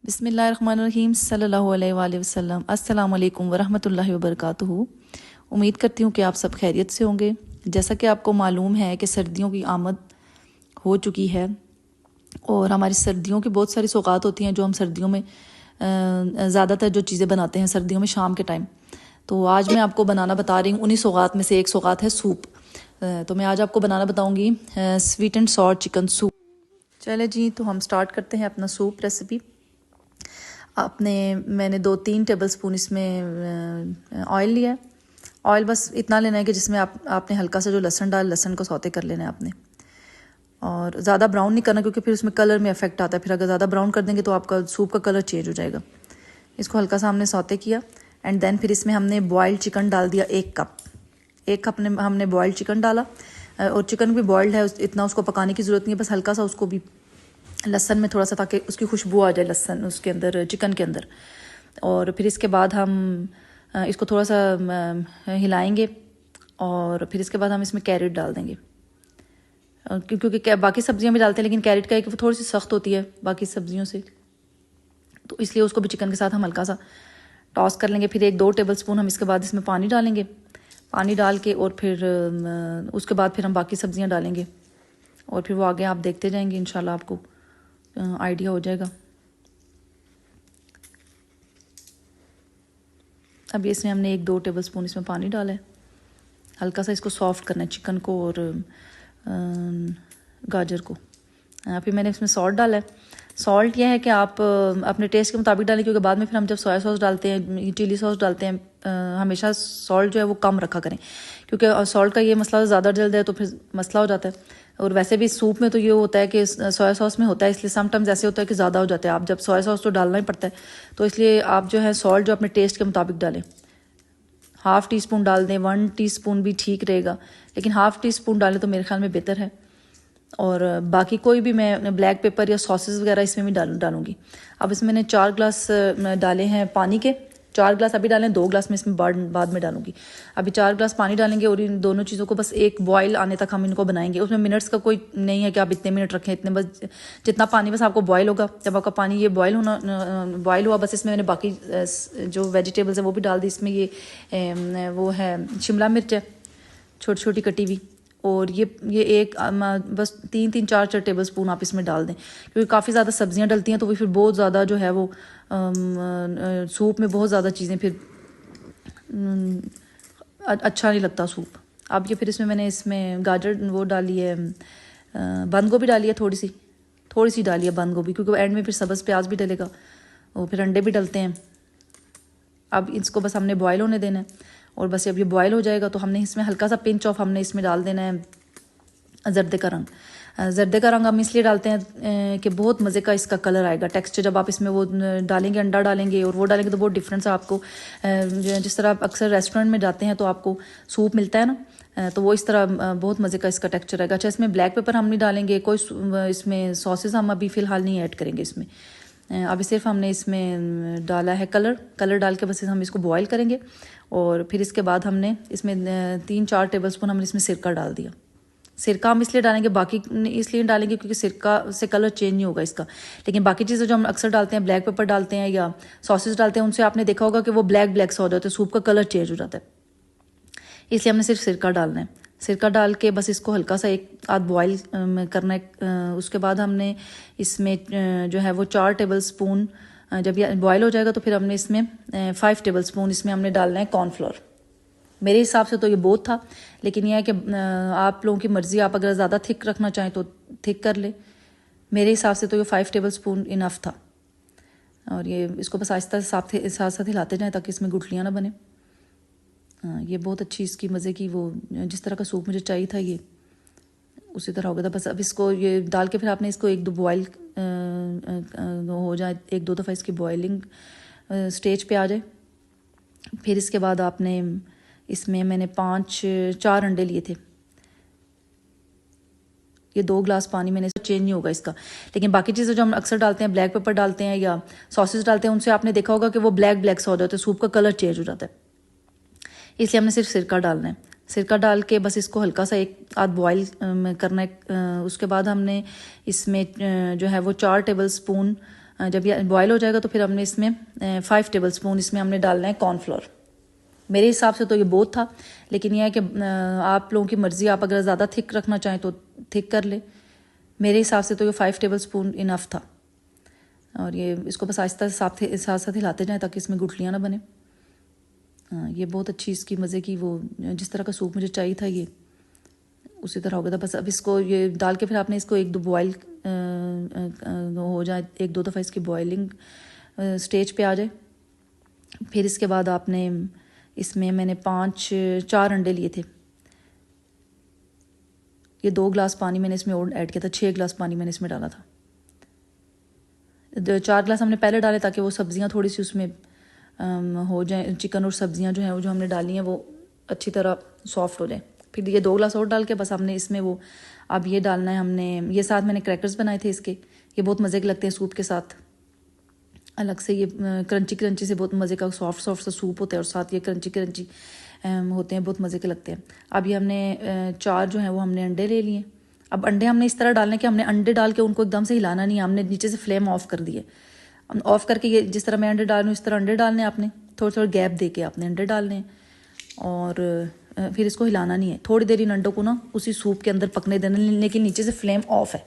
बिस्मिल्लाहिर्रहमानिर्रहीम सल्लल्लाहु अलैहि वसल्लम अस्सलाम वालेकुम वरहमतुल्लाहि वबरकातुहू। उम्मीद करती हूँ कि आप सब खैरियत से होंगे। जैसा कि आपको मालूम है कि सर्दियों की आमद हो चुकी है और हमारी सर्दियों की बहुत सारी सौगात होती हैं जो हम सर्दियों में ज़्यादातर जो चीज़ें बनाते हैं सर्दियों में शाम के टाइम। तो आज मैं आपको बनाना बता रही हूँ उन्हीं सौगात में से एक सौगात है सूप। तो मैं आज आपको बनाना बताऊँगी sweet and sour chicken soup. चले जी, तो हम स्टार्ट करते हैं अपना सूप रेसिपी। मैंने 2-3 टेबलस्पून इसमें ऑयल लिया है। ऑयल बस इतना लेना है कि जिसमें आपने हल्का सा जो लहसुन को सौते कर लेना है आपने, और ज़्यादा ब्राउन नहीं करना क्योंकि फिर उसमें कलर में इफेक्ट आता है। फिर अगर ज़्यादा ब्राउन कर देंगे तो आपका सूप का कलर चेंज हो जाएगा। इसको हल्का सा हमने सौते किया एंड देन फिर इसमें हमने बॉयल्ड चिकन डाल दिया। 1 कप हमने बॉयल्ड चिकन डाला, और चिकन भी बॉयल्ड है, इतना उसको पकाने की ज़रूरत नहीं है, बस हल्का सा उसको भी लहसन में थोड़ा सा, ताकि उसकी खुशबू आ जाए लहसन उसके अंदर, चिकन के अंदर। और फिर इसके बाद हम इसको थोड़ा सा हिलाएंगे और फिर इसके बाद हम इसमें कैरेट डाल देंगे, क्योंकि बाकी सब्जियां भी डालते हैं लेकिन कैरेट का है कि वो थोड़ी सी सख्त होती है बाकी सब्जियों से, तो इसलिए उसको भी चिकन के साथ हम हल्का सा टॉस कर लेंगे। फिर 1-2 टेबलस्पून हम इसके बाद इसमें पानी डालेंगे। पानी डाल के और फिर उसके बाद फिर हम बाकी सब्जियां डालेंगे और फिर वो आगे आप देखते जाएंगे, इंशाल्लाह आपको आइडिया हो जाएगा। अभी इसमें हमने 1-2 टेबलस्पून इसमें पानी डाला है। हल्का सा इसको सॉफ्ट करना है चिकन को और गाजर को। फिर मैंने इसमें सॉल्ट डाला है। सॉल्ट यह है कि आप अपने टेस्ट के मुताबिक डालें, क्योंकि बाद में फिर हम जब सोया सॉस डालते हैं, चिली सॉस डालते हैं, हमेशा सॉल्ट जो है वो कम रखा करें, क्योंकि सॉल्ट का ये मसला ज़्यादा जल्द है तो फिर मसला हो जाता है। और वैसे भी सूप में तो ये होता है कि सोया सॉस में होता है, इसलिए समटाइम्स ऐसे होता है कि ज़्यादा हो जाता है। आप जब सोया सॉस तो डालना ही पड़ता है, तो इसलिए आप जो है सॉल्ट जो अपने टेस्ट के मुताबिक डालें। ½ टीस्पून डाल दें, 1 टीस्पून भी ठीक रहेगा, लेकिन ½ टीस्पून डालें तो मेरे ख्याल में बेहतर है। और बाकी कोई भी मैं ब्लैक पेपर या सॉसेस वगैरह इसमें भी डालूंगी। अब इसमें मैंने 4 ग्लास डाले हैं पानी के। 4 ग्लास अभी डालें, 2 ग्लास में इसमें बाद में डालूंगी। अभी 4 ग्लास पानी डालेंगे और इन दोनों चीज़ों को बस एक बॉयल आने तक हम इनको बनाएंगे। उसमें मिनट्स का कोई नहीं है कि आप इतने मिनट रखें, इतने बस जितना पानी बस आपको बॉयल होगा। जब आपका पानी ये बॉयल हुआ, बस इसमें मैंने बाकी जो वेजिटेबल्स है वो भी डाल दी। इसमें ये वो है शिमला मिर्च है छोटी छोटी कटी हुई, और ये एक बस 3-4 टेबलस्पून आप इसमें डाल दें, क्योंकि काफ़ी ज़्यादा सब्जियां डलती हैं तो फिर बहुत ज़्यादा जो है वो सूप में बहुत ज़्यादा चीज़ें फिर अच्छा नहीं लगता सूप। अब ये फिर इसमें मैंने इसमें गाजर वो डाली है, बंद गोभी डाली है, थोड़ी सी डाली है बंद गोभी, क्योंकि एंड में फिर सब्ज़ प्याज भी डलेगा और फिर अंडे भी डलते हैं। अब इसको बस हमने बॉयल होने देना है, और बस जब ये बॉयल हो जाएगा तो हमने इसमें हल्का सा पिंच ऑफ हमने इसमें डाल देना है जर्दे का रंग। जर्दे का रंग हम इसलिए डालते हैं कि बहुत मज़े का इसका कलर आएगा, टेक्सचर जब आप इसमें वो डालेंगे, अंडा डालेंगे और वो डालेंगे तो बहुत डिफरेंस है आपको। जिस तरह आप अक्सर रेस्टोरेंट में जाते हैं तो आपको सूप मिलता है ना, तो वो इस तरह बहुत मज़े का इसका टेक्सचर आएगा। अच्छा, इसमें ब्लैक पेपर हम नहीं डालेंगे, कोई इसमें सॉसेस हम अभी फ़िलहाल नहीं ऐड करेंगे इसमें। अभी सिर्फ हमने इसमें डाला है कलर डाल के बस हम इसको बॉयल करेंगे। और फिर इसके बाद हमने इसमें 3-4 टेबलस्पून हमने इसमें सिरका डाल दिया। सिरका हम इसलिए डालेंगे, बाकी इसलिए डालेंगे क्योंकि सिरका से कलर चेंज नहीं होगा इसका, लेकिन बाकी चीज़ें जो हम अक्सर डालते हैं, ब्लैक पेपर डालते हैं या सॉसेस डालते हैं, उनसे आपने देखा होगा कि वो ब्लैक सा हो जाता है, सूप का कलर चेंज हो जाता है। इसलिए हमने सिर्फ सिरका डालना है। सिरका डाल के बस इसको हल्का सा 1-आध बॉयल करना है। उसके बाद हमने इसमें जो है वो 4 टेबलस्पून, जब ये बॉयल हो जाएगा तो फिर हमने इसमें 5 टेबलस्पून इसमें हमने डालना है कॉर्नफ्लोर। मेरे हिसाब से तो ये बहुत था, लेकिन यह है कि आप लोगों की मर्ज़ी, आप अगर ज़्यादा थिक रखना चाहें तो थिक कर ले। मेरे हिसाब से तो ये 5 टेबलस्पून इनफ था। और ये इसको बस आहिस्ता साथ साथ हिलाते जाएँ ताकि इसमें गुठलियाँ ना बने। ये बहुत अच्छी इसकी मज़े की, वो जिस तरह का सूप मुझे चाहिए था ये उसी तरह हो गया था। बस अब इसको ये डाल के फिर आपने इसको 1-2 बॉयल हो जाए, 1-2 दफ़ा इसकी बॉयलिंग स्टेज पे आ जाए। फिर इसके बाद आपने इसमें मैंने 4 अंडे लिए थे। ये 2 ग्लास पानी मैंने चेंज नहीं होगा इसका, लेकिन बाकी चीज़ें जो हम अक्सर डालते हैं, ब्लैक पेपर डालते हैं या सॉसेस डालते हैं, उनसे आपने देखा होगा कि वो ब्लैक सा हो जाता है, सूप का कलर चेंज हो जाता है। इसलिए हमने सिर्फ सिरका डालना है। सिरका डाल के बस इसको हल्का सा 1-आध बॉयल करना है। उसके बाद हमने इसमें जो है वो 4 टेबलस्पून जब ये बॉयल हो जाएगा तो फिर हमने इसमें 5 टेबल स्पून इसमें हमने डालना है कॉर्नफ्लोर। मेरे हिसाब से तो ये बहुत था, लेकिन यह है कि आप लोगों की मर्ज़ी, आप अगर ज़्यादा थिक रखना चाहें तो थिक कर ले। मेरे हिसाब से तो ये 5 टेबल स्पून इनफ था। और ये इसको बस आहिस्ता साथ साथ हिलाते जाएं ताकि इसमें गुठलियाँ ना बने। ये बहुत अच्छी इसकी मज़े की, वो जिस तरह का सूप मुझे चाहिए था ये उसी तरह हो गया था। बस अब इसको ये डाल के फिर आपने इसको 1-2 बॉयल हो जाए, 1-2 दफ़ा इसकी बॉयलिंग स्टेज पे आ जाए। फिर इसके बाद आपने इसमें मैंने 4 अंडे लिए थे। ये 2 गिलास पानी मैंने इसमें और ऐड किया था, 6 गिलास पानी मैंने इसमें डाला था। 4 गिलास हमने पहले डाले ताकि वो सब्जियां थोड़ी सी उसमें हो जाए, चिकन और सब्जियां जो हैं वो जो हमने डाली हैं वो अच्छी तरह सॉफ्ट हो जाए। फिर ये 2 गिलास और डाल के बस हमने इसमें वो अब ये डालना है हमने। ये साथ मैंने क्रैकर्स बनाए थे इसके, ये बहुत मज़े के लगते हैं सूप के साथ। अलग से ये क्रंची क्रंची से बहुत मज़े का सॉफ्ट सॉफ्ट सा सूप होता है और साथ ये क्रंची क्रंची होते हैं, बहुत मज़े के लगते हैं। अब ये हमने 4 जो हैं वो हमने अंडे ले लिए। अब अंडे हमने इस तरह डालने कि हमने अंडे डाल के उनको एकदम से हिलाना नहीं है, हमने नीचे से फ्लेम ऑफ कर दिए। ऑफ करके ये जिस तरह मैं अंडे डाल रही हूँ इस तरह अंडे डालने हैं आपने, थोड़े थोड़े गैप दे के आपने अंडे डालने हैं। और फिर इसको हिलाना नहीं है, थोड़ी देर इन अंडों को ना उसी सूप के अंदर पकने देना, लेकिन नीचे से फ्लेम ऑफ है।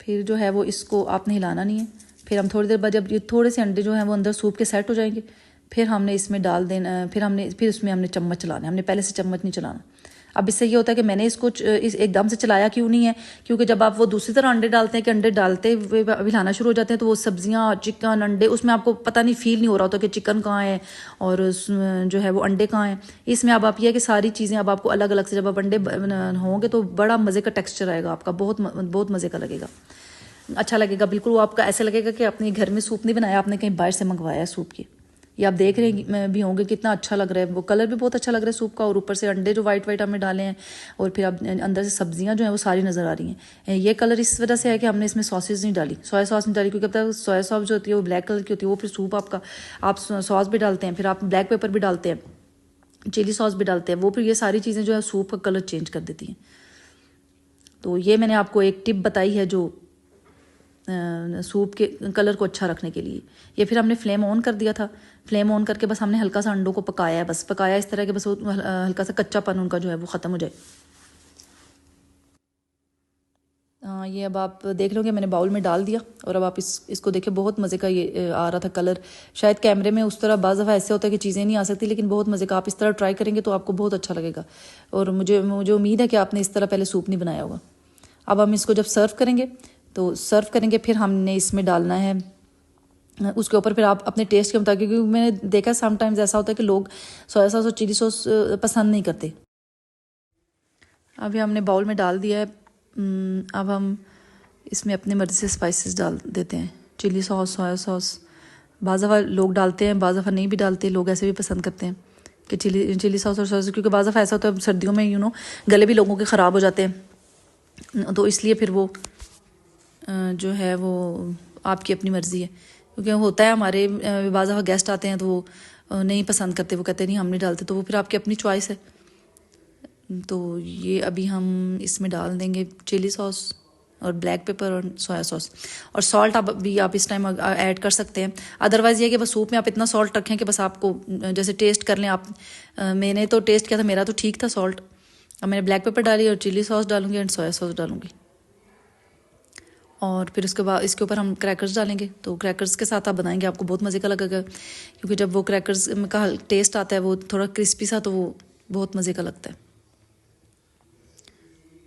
फिर जो है वो इसको आपने हिलाना नहीं है। फिर हम थोड़ी देर बाद जब ये थोड़े से अंडे जो हैं वो अंदर सूप के सेट हो जाएंगे, फिर हमने इसमें डाल देना, फिर उसमें हमने चम्मच चलाना है, हमने पहले से चम्मच नहीं चलाना। अब इससे ये होता है कि मैंने इसको एकदम से चलाया क्यों नहीं है, क्योंकि जब आप वो दूसरी तरह अंडे डालते हैं कि अंडे डालते हुए हिलाना शुरू हो जाते हैं तो वो सब्जियां चिकन अंडे उसमें आपको पता नहीं फील नहीं हो रहा होता कि चिकन कहाँ है और जो है वो अंडे कहाँ हैं। इसमें अब आप ये है कि सारी चीज़ें अब आपको अलग अलग से जब आप अंडे होंगे तो बड़ा मज़े का टेक्स्चर आएगा आपका, बहुत बहुत मज़े का लगेगा, अच्छा लगेगा। बिल्कुल वो आपका ऐसा लगेगा कि आपने घर में सूप नहीं बनाया, आपने कहीं बाहर से मंगवाया है सूप की। ये आप देख रहे भी होंगे कितना अच्छा लग रहा है, वो कलर भी बहुत अच्छा लग रहा है सूप का, और ऊपर से अंडे जो वाइट वाइट हमने डाले हैं और फिर अब अंदर से सब्जियां जो हैं वो सारी नज़र आ रही हैं। ये कलर इस वजह से है कि हमने इसमें सॉसेज नहीं डाली, सोया सॉस नहीं डाली, क्योंकि अब तक सोया सॉस जो होती है वो ब्लैक कलर की होती है, वो फिर सूप आपका आप सॉस भी डालते हैं, फिर आप ब्लैक पेपर भी डालते हैं, चिली सॉस भी डालते हैं, वो फिर ये सारी चीज़ें जो है सूप का कलर चेंज कर देती हैं। तो ये मैंने आपको एक टिप बताई है जो सूप के कलर को अच्छा रखने के लिए। ये फिर हमने फ्लेम ऑन कर दिया था, फ्लेम ऑन करके बस हमने हल्का सा अंडों को पकाया है, बस पकाया इस तरह के बस वो हल्का सा कच्चापन उनका जो है वो ख़त्म हो जाए। ये अब आप देख लो कि मैंने बाउल में डाल दिया और अब आप इसको देखें, बहुत मज़े का ये आ रहा था कलर। शायद कैमरे में उस तरह बाज़ दफ़ा ऐसे होता है कि चीज़ें नहीं आ सकती, लेकिन बहुत मज़े का, आप इस तरह ट्राई करेंगे तो आपको बहुत अच्छा लगेगा। और मुझे उम्मीद है कि आपने इस तरह पहले सूप नहीं बनाया होगा। अब हम इसको जब सर्व करेंगे तो सर्व करेंगे फिर हमने इसमें डालना है उसके ऊपर, फिर आप अपने टेस्ट के मुताबिक, क्योंकि मैंने देखा समटाइम्स ऐसा होता है कि लोग सोया सॉस और चिली सॉस पसंद नहीं करते। अभी हमने बाउल में डाल दिया है। अब हम इसमें अपनी मर्ज़ी से स्पाइसेस डाल देते हैं, चिली सॉस, सोया सॉस, बाज़ दफ़ा लोग डालते हैं, बाज़ दफ़ा नहीं भी डालते, लोग ऐसे भी पसंद करते हैं कि चिली सॉस और सॉस, क्योंकि बाज़ दफ़ा ऐसा होता है सर्दियों में गले भी लोगों के ख़राब हो जाते हैं, तो इसलिए फिर वो जो है वो आपकी अपनी मर्ज़ी है। क्योंकि होता है हमारे बाज़ दफ़ा गेस्ट आते हैं तो वो नहीं पसंद करते, वो कहते नहीं हम नहीं डालते, तो वो फिर आपकी अपनी चॉइस है। तो ये अभी हम इसमें डाल देंगे चिली सॉस और ब्लैक पेपर और सोया सॉस, और सॉल्ट आप इस टाइम ऐड कर सकते हैं। अदरवाइज़ ये कि बस सूप में आप इतना सॉल्ट रखें कि बस आपको जैसे टेस्ट कर लें आप। मैंने तो टेस्ट किया था, मेरा तो ठीक था सॉल्ट। अब मैंने ब्लैक पेपर डाली और चिली सॉस डालूंगी एंड सोया सॉस डालूंगी, और फिर उसके बाद इसके ऊपर हम क्रैकर्स डालेंगे। तो क्रैकर्स के साथ आप बनाएंगे, आपको बहुत मज़े का लगेगा, क्योंकि जब वो क्रैकर्स का टेस्ट आता है वो थोड़ा क्रिस्पी सा, तो वो बहुत मज़े का लगता है।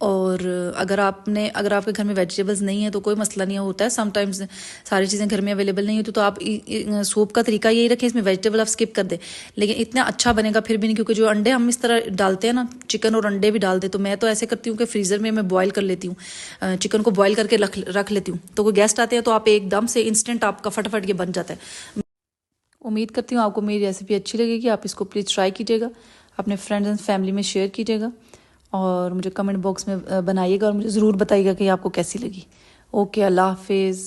और अगर आपके घर में वेजिटेबल्स नहीं है तो कोई मसला नहीं होता है, समटाइम्स सारी चीज़ें घर में अवेलेबल नहीं होती, तो आप सूप का तरीका यही रखें, इसमें वेजिटेबल आप स्किप कर दें, लेकिन इतना अच्छा बनेगा फिर भी नहीं, क्योंकि जो अंडे हम इस तरह डालते हैं ना, चिकन और अंडे भी डालते, तो मैं तो ऐसे करती हूँ कि फ्रीज़र में मैं बॉयल कर लेती हूँ, चिकन को बॉयल करके रख लेती हूँ, तो कोई गेस्ट आते हैं तो आप एकदम से इंस्टेंट आपका फटाफट ये बन जाता है। उम्मीद करती हूँ आपको मेरी रेसिपी अच्छी लगेगी, आप इसको प्लीज़ ट्राई कीजिएगा, अपने फ्रेंड्स एंड फैमिली में शेयर कीजिएगा, और मुझे कमेंट बॉक्स में बनाइएगा और मुझे ज़रूर बताइएगा कि आपको कैसी लगी। ओके, अल्लाह हाफिज़।